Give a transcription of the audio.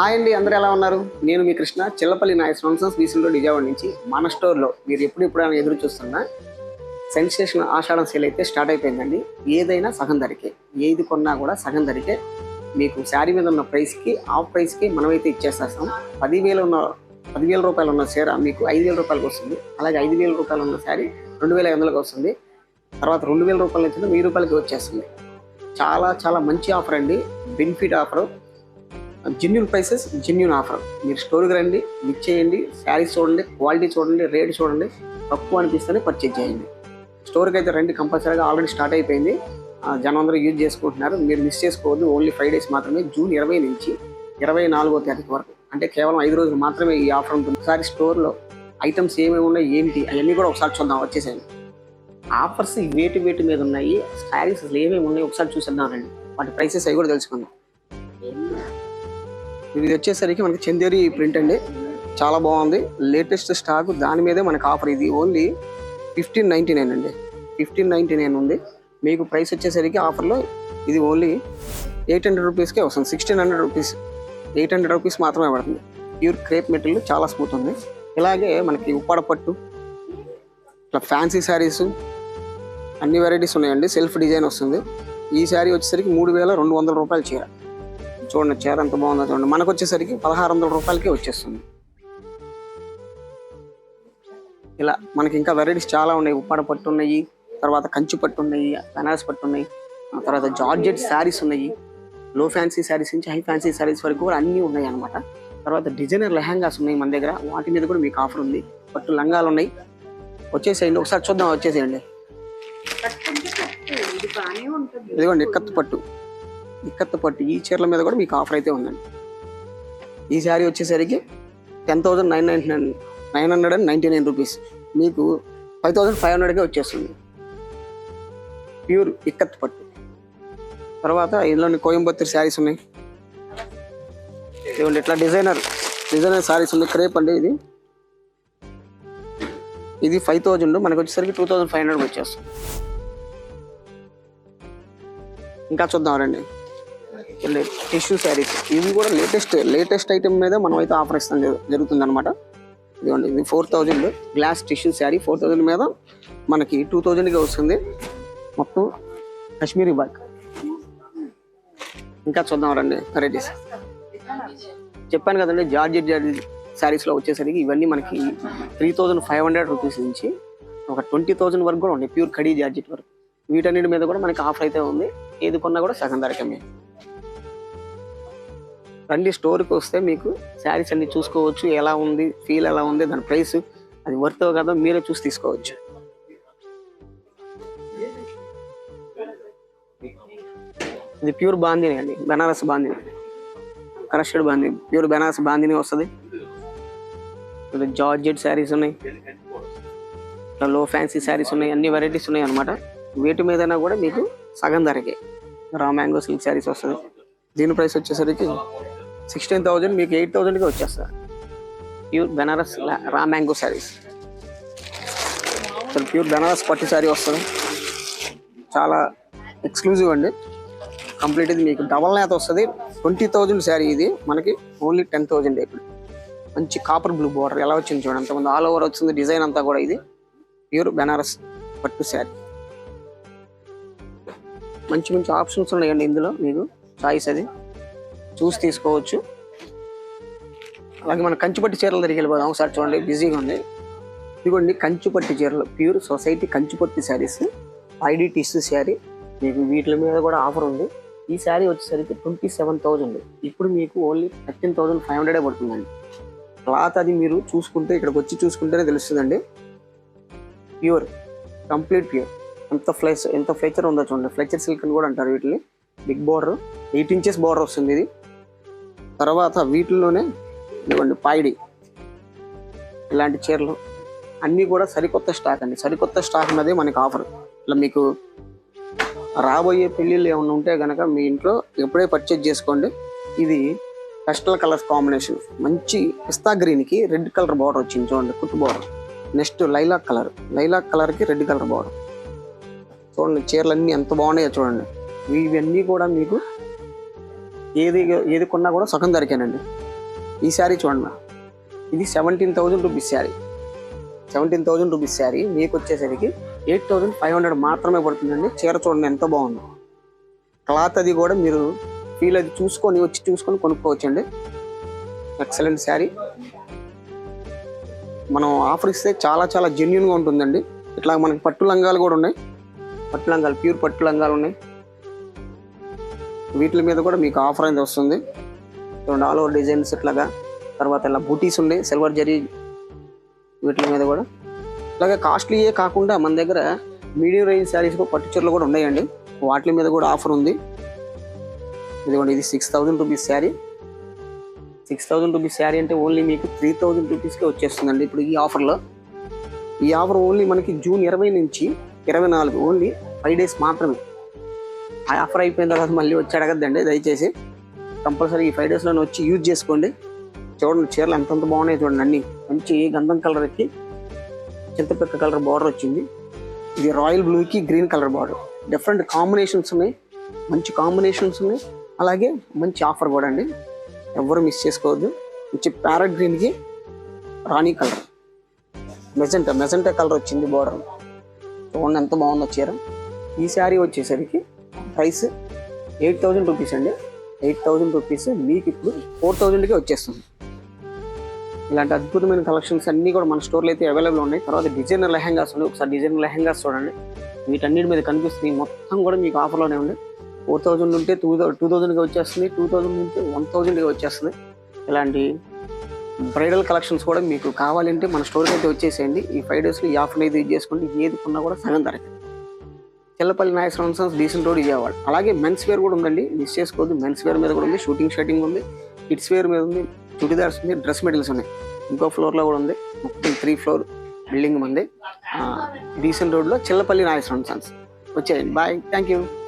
Hi అండి, అందరూ ఎలా ఉన్నారు? నేను మీ కృష్ణ, చిల్లపల్లి నాయక్ స్పాన్సర్స్ బీసీలో విజయవాడ నుంచి. మన స్టోర్లో మీరు ఎప్పుడెప్పుడు ఎదురు చూస్తున్నా సెన్సేషన్ ఆషాఢం సేల్ అయితే స్టార్ట్ అయిపోయిందండి. ఏదైనా సగం ధరకే, ఏది కొన్నా కూడా సగం ధరకే. మీకు శారీ మీద ఉన్న ప్రైస్కి హాఫ్ ప్రైస్కి మనమైతే ఇచ్చేస్తాం. 10,000 రూపాయలు ఉన్న చీర మీకు 5,000 రూపాయలకు వస్తుంది. అలాగే 5,000 రూపాయలు ఉన్న శారీ 2,500కి వస్తుంది. తర్వాత 2,000 రూపాయల నుంచి 1,000 రూపాయలకి వచ్చేస్తుంది. చాలా చాలా మంచి ఆఫర్ అండి, benefit offer, genuine prices, genuine offer. మీరు స్టోర్కి రండి, లిక్ చేయండి, శారీస్ చూడండి, క్వాలిటీ చూడండి, రేట్ చూడండి, తక్కువ అనిపిస్తేనే పర్చేజ్ చేయండి. స్టోర్కి అయితే రండి, కంపల్సరీగా ఆల్రెడీ స్టార్ట్ అయిపోయింది. జనం అందరూ యూజ్ చేసుకుంటున్నారు, మీరు మిస్ చేసుకోవద్దు. ఓన్లీ 5 days మాత్రమే, జూన్ 20 నుంచి 24వ తారీఖు వరకు, అంటే కేవలం 5 రోజులు మాత్రమే ఈ ఆఫర్ ఉంటుంది. ఒకసారి స్టోర్లో ఐటమ్స్ ఏమేమి ఉన్నాయి, ఏంటి అవన్నీ కూడా ఒకసారి చూద్దాం. వచ్చేసేయండి. ఆఫర్స్ వేటి మీద ఉన్నాయి, శారీస్ అసలు ఏమేమి ఉన్నాయి ఒకసారి చూసేద్దాం రండి. వాటి ప్రైసెస్ అవి కూడా తెలుసుకుందాం. ఇది వచ్చేసరికి మనకి చందేరి ప్రింట్ అండి, చాలా బాగుంది, లేటెస్ట్ స్టాక్. దాని మీదే మనకు ఆఫర్. ఇది ఓన్లీ 1599 అండి, 1599 ఉంది. మీకు ప్రైస్ వచ్చేసరికి ఆఫర్లో ఇది ఓన్లీ 800 రూపీస్కే వస్తుంది. 1600 రూపీస్, 800 రూపీస్ మాత్రమే పడుతుంది. ప్యూర్ క్రేప్ మెటీరియల్, చాలా స్మూత్ ఉంది. ఇలాగే మనకి ఉప్పాడ పట్టు, ఇట్లా ఫ్యాన్సీ శారీస్ అన్ని వెరైటీస్ ఉన్నాయండి. సెల్ఫ్ డిజైన్ వస్తుంది. ఈ శారీ వచ్చేసరికి 3,200 రూపాయలు చీర. చూడండి చీర ఎంత బాగుందో చూడండి. మనకు వచ్చేసరికి 1,600 రూపాయలకే వచ్చేస్తుంది. ఇలా మనకి ఇంకా వెరైటీస్ చాలా ఉన్నాయి. ఉప్పాడ పట్టు ఉన్నాయి, తర్వాత కంచి పట్టు ఉన్నాయి, బనారస్ పట్టు ఉన్నాయి, తర్వాత జార్జెట్ శారీస్ ఉన్నాయి. లో ఫ్యాన్సీ శారీస్ నుంచి హై ఫ్యాన్సీ శారీస్ వరకు కూడా అన్నీ ఉన్నాయి అనమాట. తర్వాత డిజైనర్ లెహంగాస్ ఉన్నాయి మన దగ్గర, వాటి మీద కూడా మీకు ఆఫర్ ఉంది. పట్టు లంగాలు ఉన్నాయి. వచ్చేసేయండి, ఒకసారి చూద్దాం. వచ్చేసేయండి. ఇదిగోండి ఇక్కత్తు పట్టు, ఈ చీరల మీద కూడా మీకు ఆఫర్ అయితే ఉందండి. ఈ శారీ వచ్చేసరికి 10,999 రూపీస్, మీకు 5,500కే వచ్చేస్తుంది. ప్యూర్ ఇక్కత్తు పట్టు. తర్వాత ఇందులోని కోయంబత్తూర్ శారీస్ ఉన్నాయి. ఇదిగోండి ఇట్లా డిజైనర్ శారీస్ ఉన్నాయి. క్రేప్ అండి ఇది 5,000, మనకు వచ్చేసరికి 2,500 వచ్చేస్తుంది. ఇంకా చూద్దాం రండి. టిష్యూ శారీస్, ఇవి కూడా లేటెస్ట్ ఐటమ్ మీద మనం అయితే ఆఫర్ ఇస్తాం జరుగుతుంది అనమాట. ఇదిగోండి, ఇది 4,000 గ్లాస్ టిష్యూ శారీ. 4,000 మీద మనకి 2,000కే వస్తుంది. మొత్తం కాశ్మీరీ వర్క్. ఇంకా చూద్దాం రండి వెరైటీస్. చెప్పాను కదండి, జార్జెట్ శారీస్లో వచ్చేసరికి ఇవన్నీ మనకి 3,500 రూపీస్ నుంచి ఒక 20,000 వరకు కూడా ఉన్నాయి. ప్యూర్ కడీ జార్జెట్ వరకు. వీటన్నిటి మీద కూడా మనకి ఆఫర్ అయితే ఉంది. ఏది కొన్నా కూడా సగం ధరకే. మీరు రండి, స్టోర్కి వస్తే మీకు శారీస్ అన్ని చూసుకోవచ్చు. ఎలా ఉంది, ఫీల్ ఎలా ఉంది, దాని ప్రైస్ అది వర్త్ కదా మీరే చూసి తీసుకోవచ్చు. ఇది ప్యూర్ బాందిని అండి, బనారస్ బాందిని, క్రష్డ్ బాందిని, ప్యూర్ బనారస్ బాందిని వస్తుంది. జార్జెట్ శారీస్ ఉన్నాయి, లో ఫ్యాన్సీ శారీస్ ఉన్నాయి, అన్ని వెరైటీస్ ఉన్నాయి అనమాట. వీటి మీదైనా కూడా మీకు సగం ధరకే రా మ్యాంగో సిల్క్ శారీస్ వస్తుంది. దీని ప్రైస్ వచ్చేసరికి 16,000, మీకు 8,000కే వచ్చేస్తారు. Pure Banaras raw mango saris. Pure Banaras పట్టు శారీ వస్తుంది, చాలా ఎక్స్క్లూజివ్ అండి. కంప్లీట్ ఇది మీకు డబల్ నేత వస్తుంది. 20,000 శారీ. ఇది మనకి ఓన్లీ 10,000. ఇప్పుడు మంచి కాపర్ బ్లూ బార్డర్ ఎలా వచ్చింది చూడండి, అంతమంది ఆల్ ఓవర్ వచ్చింది డిజైన్ అంతా కూడా. ఇది ప్యూర్ బెనారస్ పట్టు శారీ. మంచి ఆప్షన్స్ ఉన్నాయండి ఇందులో, మీకు చాయిస్ అది చూసి తీసుకోవచ్చు. అలాగే మన కంచిపట్టి చీరల దగ్గరికి వెళ్ళిపోదాం. ఒకసారి చూడండి, బిజీగా ఉంది. ఇదిగోండి కంచిపట్టి చీరలు, ప్యూర్ సొసైటీ కంచిపట్టి శారీస్, ఐడి టిష్యూ శారీ. మీకు వీటి మీద కూడా ఆఫర్ ఉంది. ఈ శారీ వచ్చేసరికి 27,000, ఇప్పుడు మీకు ఓన్లీ 13,500 పడుతుందండి. క్లాత్ అది మీరు చూసుకుంటే, ఇక్కడికి వచ్చి చూసుకుంటేనే తెలుస్తుందండి. Pure, complete pure. ఎంత ఫ్లెచర్ ఉందో చూడండి. ఫ్లెచర్ సిల్క్ అని కూడా అంటారు వీటిని. బిగ్ బార్డర్, 8 inches బార్డర్ వస్తుంది ఇది. తర్వాత వీటిల్లోనే ఇదిగోండి పాయిడి, ఇలాంటి చీరలు అన్నీ కూడా సరికొత్త స్టాక్ అండి. సరికొత్త స్టాక్ అనేది మనకి ఆఫర్. ఇట్లా మీకు రాబోయే పెళ్ళిళ్ళు ఏమైనా ఉంటే కనుక మీ ఇంట్లో ఎప్పుడే పర్చేజ్ చేసుకోండి. ఇది పెస్టల్ కలర్స్ కాంబినేషన్, మంచి పిస్తా గ్రీన్కి రెడ్ కలర్ బార్డర్ వచ్చింది చూడండి, కుట్టు బార్డర్. నెక్స్ట్ లైలాక్ కలర్కి రెడ్ కలర్ బార్డర్. చూడండి చీరలు అన్నీ ఎంత బాగున్నాయో చూడండి. ఇవన్నీ కూడా మీకు ఏది కొన్నా కూడా సగం ధరకేనండి. ఈ శారీ చూడండి మేడం, ఇది 17,000 రూపీస్ శారీ. 17,000 రూపీస్ శారీ మీకు వచ్చేసరికి 8,500 మాత్రమే పడుతుందండి. చీర చూడండి ఎంత బాగుందో. క్లాత్ అది కూడా మీరు ఫీల్ అది చూసుకొని కొనుక్కోవచ్చండి. ఎక్సలెంట్ శారీ. మనం ఆఫర్ ఇస్తే చాలా చాలా జెన్యున్గా ఉంటుందండి. ఇట్లా మనకి పట్టు లంగాలు కూడా ఉన్నాయి. పట్టు లంగాలు, ప్యూర్ పట్టు లంగాలు ఉన్నాయి. వీటి మీద కూడా మీకు ఆఫర్ అనేది వస్తుంది. చూడండి ఆల్ ఓవర్ డిజైన్స్ ఇట్లాగా. తర్వాత ఇలా బూటీస్ ఉన్నాయి, సిల్వర్ జరీ వీటి మీద కూడా. ఇలాగే కాస్ట్లీయే కాకుండా మన దగ్గర మీడియం రేంజ్ శారీస్ పట్టు చీరలు కూడా ఉన్నాయండి. వాటి మీద కూడా ఆఫర్ ఉంది. ఇదిగోండి, ఇది 6,000 రూపీస్ శారీ. 6,000 రూపీస్ శారీ అంటే ఓన్లీ మీకు 3,000 రూపీస్కే వచ్చేస్తుందండి ఇప్పుడు ఈ ఆఫర్లో. ఈ ఆఫర్ ఓన్లీ మనకి జూన్ 20 నుంచి 24, ఓన్లీ 5 డేస్ మాత్రమే. ఆ ఆఫర్ అయిపోయిన తర్వాత మళ్ళీ వచ్చి అడగద్దండి దయచేసి. కంపల్సరీ ఈ 5 డేస్లోనే వచ్చి యూజ్ చేసుకోండి. చూడండి చీరలు ఎంతంత బాగున్నాయి చూడండి. అన్ని మంచి గంధం కలర్ ఎక్కి చింతపిక్క కలర్ బార్డర్ వచ్చింది. ఇది రాయల్ బ్లూకి green colour border. Different combinations ఉన్నాయి, మంచి కాంబినేషన్స్ ఉన్నాయి. అలాగే మంచి ఆఫర్ కూడా అండి, ఎవరు మిస్ చేసుకోవద్దు. మంచి ప్యారెట్ గ్రీన్కి రాణి కలర్, మెజెంటా కలర్ వచ్చింది బార్డర్. చూడండి ఎంత బాగుందో చీర. ఈ శారీ వచ్చేసరికి ప్రైస్ 8,000 రూపీస్ అండి. 8,000 రూపీస్ మీకు ఇప్పుడు 4,000కే వచ్చేస్తుంది. ఇలాంటి అద్భుతమైన కలెక్షన్స్ అన్నీ కూడా మన స్టోర్లో అయితే అవైలబుల్ ఉన్నాయి. తర్వాత డిజైనర్ లెహంగాస్ ఉన్నాయి. ఒకసారి డిజైనర్ లెహంగాస్ చూడండి, వీటన్నిటి మీద కనిపిస్తుంది. మొత్తం కూడా మీకు ఆఫర్లోనే ఉంది. 4,000 ఉంటే 2,000కి వచ్చేస్తుంది, 2,000 ఉంటే 1,000కి వచ్చేస్తుంది. ఇలాంటి బ్రైడల్ కలెక్షన్స్ కూడా మీకు కావాలంటే మన స్టోర్కి అయితే వచ్చేసేయండి. ఈ 5 డేస్లో ఈ ఆఫర్ అయితే యూజ్ చేసుకోండి. ఏది కొన్నా కూడా సగం ధరకి. Chellapalli Nageswaram Sons, decent road, Vijayawada. అలాగే మెన్స్ వేర్ కూడా ఉందండి, మిస్ చేసుకోవద్దు. మెన్స్ వేర్ మీద కూడా ఉంది, షర్టింగ్ ఉంది, కిడ్స్ వేర్ మీద ఉంది, చుడిదార్స్ ఉంది, డ్రెస్ మెటీరియల్స్ ఉన్నాయి. ఇంకో ఫ్లోర్లో కూడా ఉంది. మొత్తం 3 ఫ్లోర్ బిల్డింగ్ ఉంది. డీసెంట్ రోడ్లో చెల్లపల్లి నాగేశ్వరం సన్స్. వచ్చేయండి. Bye, thank you.